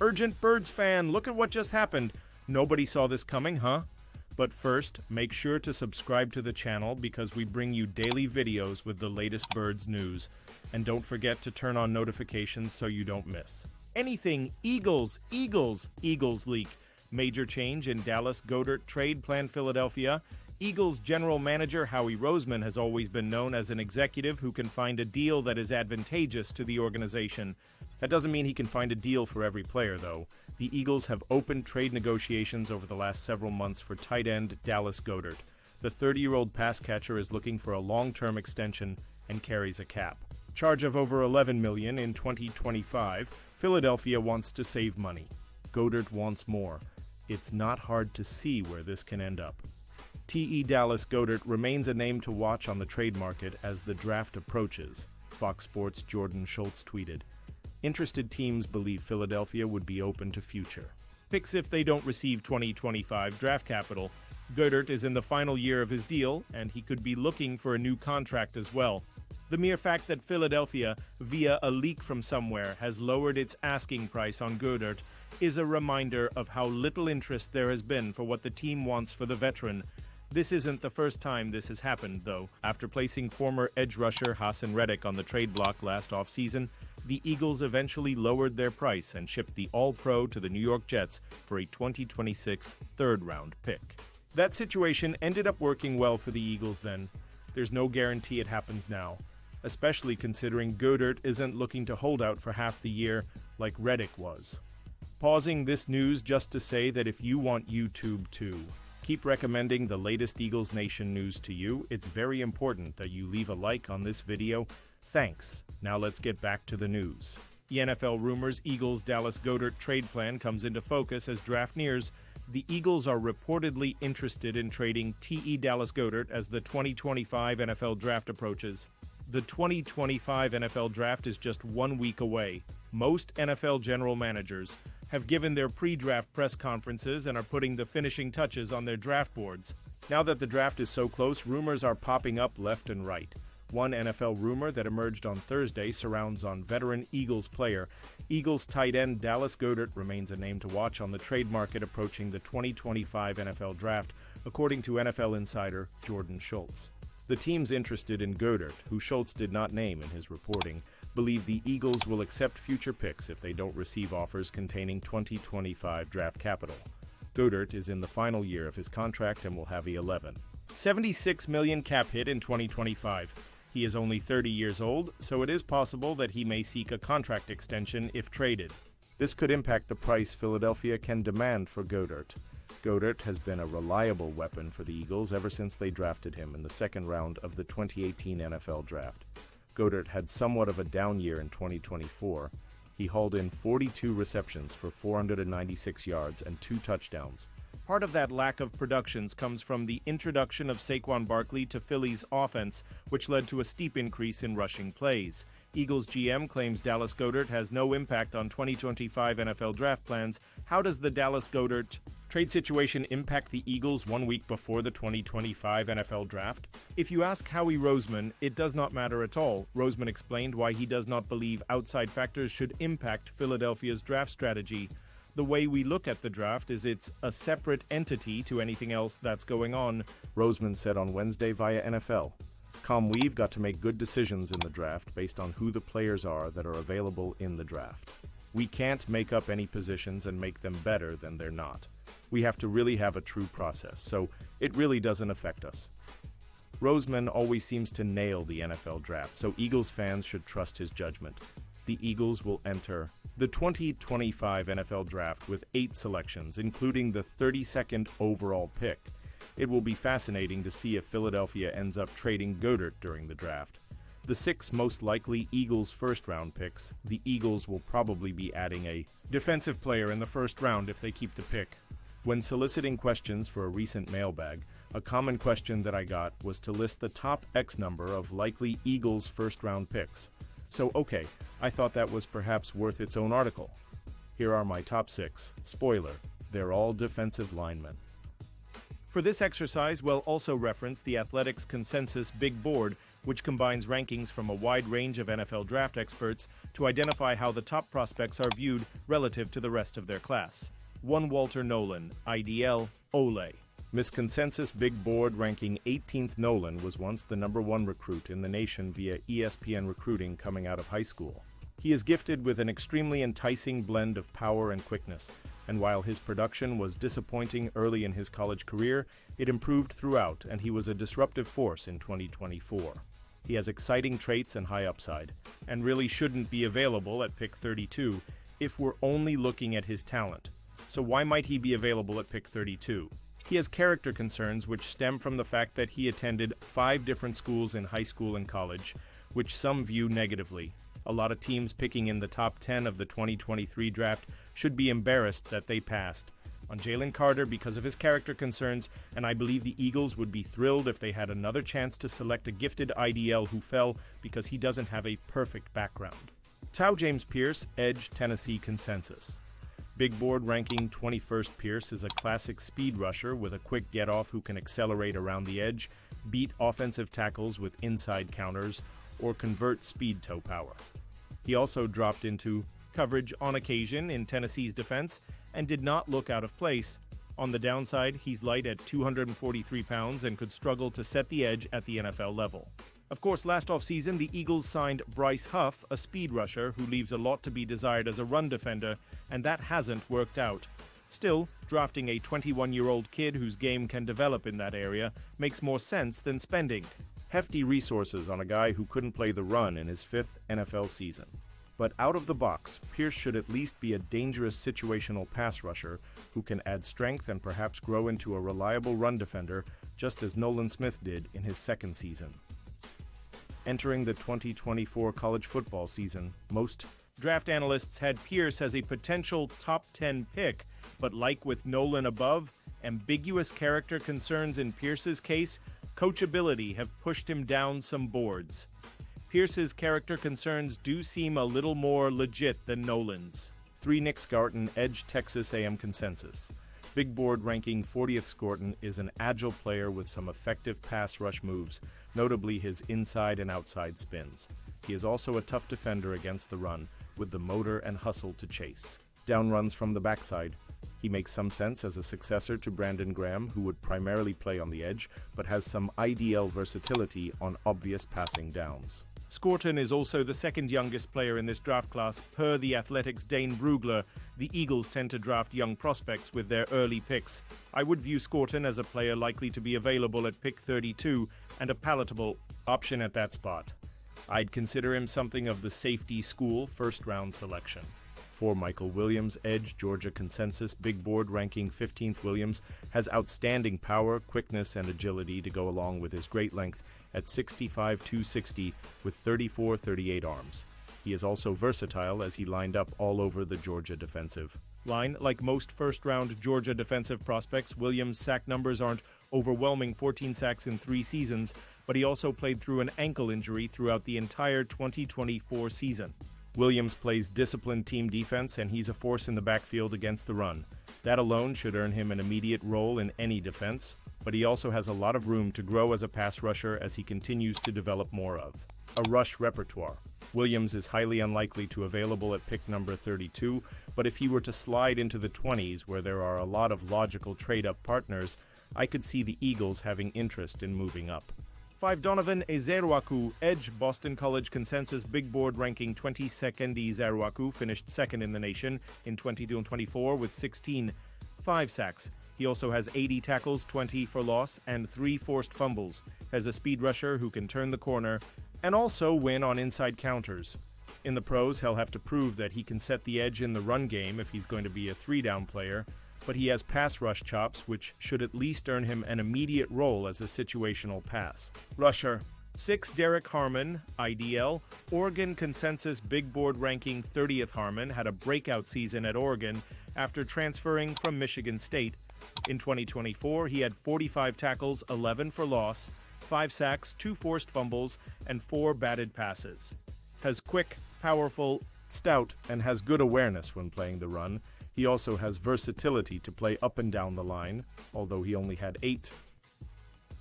Urgent Birds fan, look at what just happened. Nobody saw this coming, huh? But first, make sure to subscribe to the channel because we bring you daily videos with the latest birds news. And don't forget to turn on notifications so you don't miss anything. Eagles leak. Major change in Dallas Goedert trade plan. Philadelphia. Eagles general manager Howie Roseman has always been known as an executive who can find a deal that is advantageous to the organization. That doesn't mean he can find a deal for every player, though. The Eagles have opened trade negotiations over the last several months for tight end Dallas Goedert. The 30-year-old pass catcher is looking for a long-term extension and carries a cap. Charge of over $11 million in 2025, Philadelphia wants to save money. Goedert wants more. It's not hard to see where this can end up. Dallas Goedert remains a name to watch on the trade market as the draft approaches, Fox Sports' Jordan Schultz tweeted. Interested teams believe Philadelphia would be open to future picks if they don't receive 2025 draft capital. Goedert is in the final year of his deal, and he could be looking for a new contract as well. The mere fact that Philadelphia, via a leak from somewhere, has lowered its asking price on Goedert is a reminder of how little interest there has been for what the team wants for the veteran. This isn't the first time this has happened, though. After placing former edge rusher Haason Reddick on the trade block last offseason, the Eagles eventually lowered their price and shipped the All-Pro to the New York Jets for a 2026 third-round pick. That situation ended up working well for the Eagles then. There's no guarantee it happens now, especially considering Goedert isn't looking to hold out for half the year like Reddick was. Pausing this news just to say that if you want YouTube to keep recommending the latest Eagles Nation news to you, it's very important that you leave a like on this video. Thanks. Now let's get back to the news. The NFL rumors Eagles Dallas Goedert trade plan comes into focus as draft nears. The Eagles are reportedly interested in trading Dallas Goedert as the 2025 NFL draft approaches. The 2025 NFL draft is just 1 week away. Most NFL general managers have given their pre-draft press conferences and are putting the finishing touches on their draft boards. Now that the draft is so close, rumors are popping up left and right. One NFL rumor that emerged on Thursday surrounds on veteran Eagles player. Eagles tight end Dallas Goedert remains a name to watch on the trade market approaching the 2025 NFL draft, according to NFL insider Jordan Schultz. The teams interested in Goedert, who Schultz did not name in his reporting, believe the Eagles will accept future picks if they don't receive offers containing 2025 draft capital. Goedert is in the final year of his contract and will have a $76 million cap hit in 2025. He is only 30 years old, so it is possible that he may seek a contract extension if traded. This could impact the price Philadelphia can demand for Goedert. Goedert has been a reliable weapon for the Eagles ever since they drafted him in the second round of the 2018 NFL Draft. Goedert had somewhat of a down year in 2024. He hauled in 42 receptions for 496 yards and 2 touchdowns. Part of that lack of productions comes from the introduction of Saquon Barkley to Philly's offense, which led to a steep increase in rushing plays. Eagles GM claims Dallas Goedert has no impact on 2025 NFL draft plans. How does the Dallas Goedert trade situation impact the Eagles 1 week before the 2025 NFL draft? If you ask Howie Roseman, it does not matter at all. Roseman explained why he does not believe outside factors should impact Philadelphia's draft strategy. The way we look at the draft is it's a separate entity to anything else that's going on, Roseman said on Wednesday via NFL. We've got to make good decisions in the draft based on who the players are that are available in the draft. We can't make up any positions and make them better than they're not. We have to really have a true process, so it really doesn't affect us. Roseman always seems to nail the NFL draft, so Eagles fans should trust his judgment. The Eagles will enter the 2025 NFL draft with 8 selections, including the 32nd overall pick. It will be fascinating to see if Philadelphia ends up trading Goedert during the draft. The 6 most likely Eagles first-round picks, the Eagles will probably be adding a defensive player in the first round if they keep the pick. When soliciting questions for a recent mailbag, a common question that I got was to list the top X number of likely Eagles first-round picks. So okay, I thought that was perhaps worth its own article. Here are my top 6. Spoiler, they're all defensive linemen. For this exercise, we'll also reference the Athletics Consensus Big Board, which combines rankings from a wide range of NFL draft experts to identify how the top prospects are viewed relative to the rest of their class. 1 Walter Nolan, IDL, Ole. Miss Consensus Big Board ranking 18th Nolan was once the #1 recruit in the nation via ESPN recruiting coming out of high school. He is gifted with an extremely enticing blend of power and quickness, and while his production was disappointing early in his college career, it improved throughout, and he was a disruptive force in 2024. He has exciting traits and high upside, and really shouldn't be available at pick 32 if we're only looking at his talent. So why might he be available at pick 32? He has character concerns which stem from the fact that he attended 5 different schools in high school and college, which some view negatively. A lot of teams picking in the top 10 of the 2023 draft should be embarrassed that they passed on Jalen Carter because of his character concerns, and I believe the Eagles would be thrilled if they had another chance to select a gifted IDL who fell because he doesn't have a perfect background. Tau James Pierce, Edge, Tennessee Consensus. Big Board ranking 21st Pierce is a classic speed rusher with a quick get-off who can accelerate around the edge, beat offensive tackles with inside counters, or convert speed toe power. He also dropped into coverage on occasion in Tennessee's defense and did not look out of place. On the downside, he's light at 243 pounds and could struggle to set the edge at the NFL level. Of course, last offseason, the Eagles signed Bryce Huff, a speed rusher who leaves a lot to be desired as a run defender, and that hasn't worked out. Still, drafting a 21-year-old kid whose game can develop in that area makes more sense than spending hefty resources on a guy who couldn't play the run in his 5th NFL season. But out of the box, Pierce should at least be a dangerous situational pass rusher who can add strength and perhaps grow into a reliable run defender, just as Nolan Smith did in his 2nd season. Entering the 2024 college football season, most draft analysts had Pierce as a potential top 10 pick, but like with Nolan above, ambiguous character concerns in Pierce's case, coachability have pushed him down some boards. Pierce's character concerns do seem a little more legit than Nolan's. 3 Nick Scarton, Edge, Texas A&M Consensus. Big Board ranking 40th Scorton is an agile player with some effective pass rush moves, notably his inside and outside spins. He is also a tough defender against the run, with the motor and hustle to chase. Down runs from the backside. He makes some sense as a successor to Brandon Graham, who would primarily play on the edge, but has some IDL versatility on obvious passing downs. Scorton is also the 2nd youngest player in this draft class. Per The Athletic's Dane Brugler, the Eagles tend to draft young prospects with their early picks. I would view Scorton as a player likely to be available at pick 32 and a palatable option at that spot. I'd consider him something of the safety school 1st-round selection. 4 Michael Williams, Edge, Georgia Consensus, Big Board ranking 15th Williams, has outstanding power, quickness, and agility to go along with his great length at 6'5", 260 with 34-38 arms. He is also versatile as he lined up all over the Georgia defensive line. Like most first-round Georgia defensive prospects, Williams' sack numbers aren't overwhelming, 14 sacks in 3 seasons, but he also played through an ankle injury throughout the entire 2024 season. Williams plays disciplined team defense, and he's a force in the backfield against the run. That alone should earn him an immediate role in any defense, but he also has a lot of room to grow as a pass rusher as he continues to develop more of a rush repertoire. Williams is highly unlikely to available at pick number 32, but if he were to slide into the 20s where there are a lot of logical trade-up partners, I could see the Eagles having interest in moving up. 5 Donovan Ezeruaku, Edge, Boston College Consensus, Big Board ranking 22nd. Ezeruaku finished 2nd in the nation in 2024 with 5 sacks. He also has 80 tackles, 20 for loss, and 3 forced fumbles. As a speed rusher who can turn the corner and also win on inside counters. In the pros, he'll have to prove that he can set the edge in the run game if he's going to be a 3-down player, but he has pass rush chops, which should at least earn him an immediate role as a situational pass rusher. 6 Derek Harmon, IDL, Oregon Consensus Big Board ranking 30th. Harmon had a breakout season at Oregon after transferring from Michigan State. In 2024, he had 45 tackles, 11 for loss, 5 sacks, 2 forced fumbles, and 4 batted passes. Has quick, powerful, stout, and has good awareness when playing the run. He also has versatility to play up and down the line, although he only had 8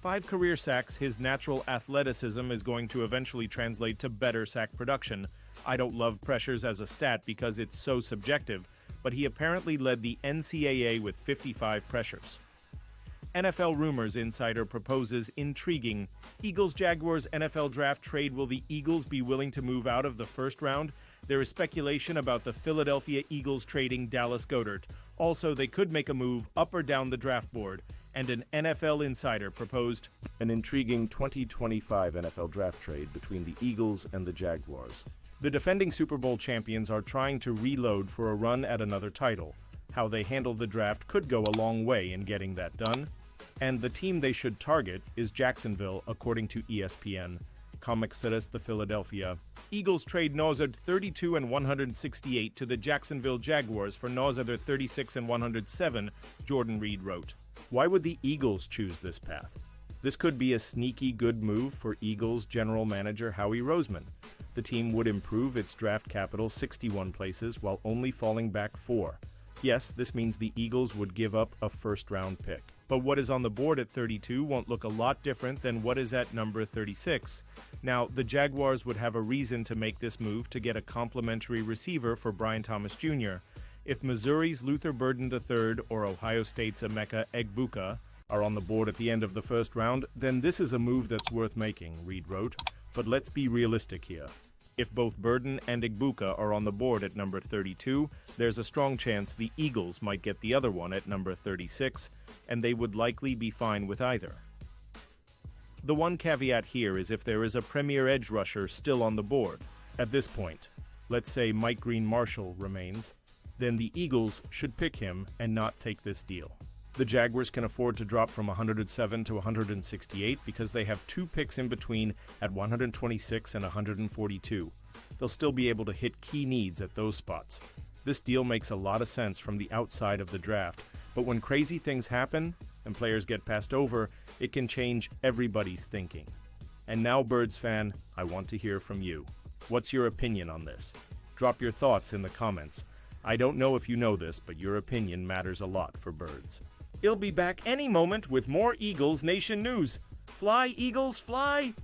5 career sacks, his natural athleticism is going to eventually translate to better sack production. I don't love pressures as a stat because it's so subjective, but he apparently led the NCAA with 55 pressures. NFL Rumors Insider proposes intriguing. Eagles-Jaguars NFL draft trade. Will the Eagles be willing to move out of the first round? There is speculation about the Philadelphia Eagles trading Dallas Goedert. Also, they could make a move up or down the draft board. And an NFL insider proposed an intriguing 2025 NFL draft trade between the Eagles and the Jaguars. The defending Super Bowl champions are trying to reload for a run at another title. How they handle the draft could go a long way in getting that done. And the team they should target is Jacksonville, according to ESPN. Comics the Philadelphia Eagles trade Nozard 32 and 168 to the Jacksonville Jaguars for Nozard 36 and 107, Jordan Reed wrote. Why would the Eagles choose this path? This could be a sneaky good move for Eagles general manager Howie Roseman. The team would improve its draft capital 61 places while only falling back 4. Yes, this means the Eagles would give up a first-round pick. But what is on the board at 32 won't look a lot different than what is at number 36. Now, the Jaguars would have a reason to make this move to get a complimentary receiver for Brian Thomas Jr. If Missouri's Luther Burden III or Ohio State's Emeka Egbuka are on the board at the end of the first round, then this is a move that's worth making, Reed wrote. But let's be realistic here. If both Burden and Egbuka are on the board at number 32, there's a strong chance the Eagles might get the other one at number 36, and they would likely be fine with either. The one caveat here is if there is a premier edge rusher still on the board. At this point, let's say Mike Green Marshall remains, then the Eagles should pick him and not take this deal. The Jaguars can afford to drop from 107 to 168 because they have 2 picks in between at 126 and 142. They'll still be able to hit key needs at those spots. This deal makes a lot of sense from the outside of the draft, but when crazy things happen and players get passed over, it can change everybody's thinking. And now, Birds fan, I want to hear from you. What's your opinion on this? Drop your thoughts in the comments. I don't know if you know this, but your opinion matters a lot for Birds. He'll be back any moment with more Eagles Nation news. Fly, Eagles, fly!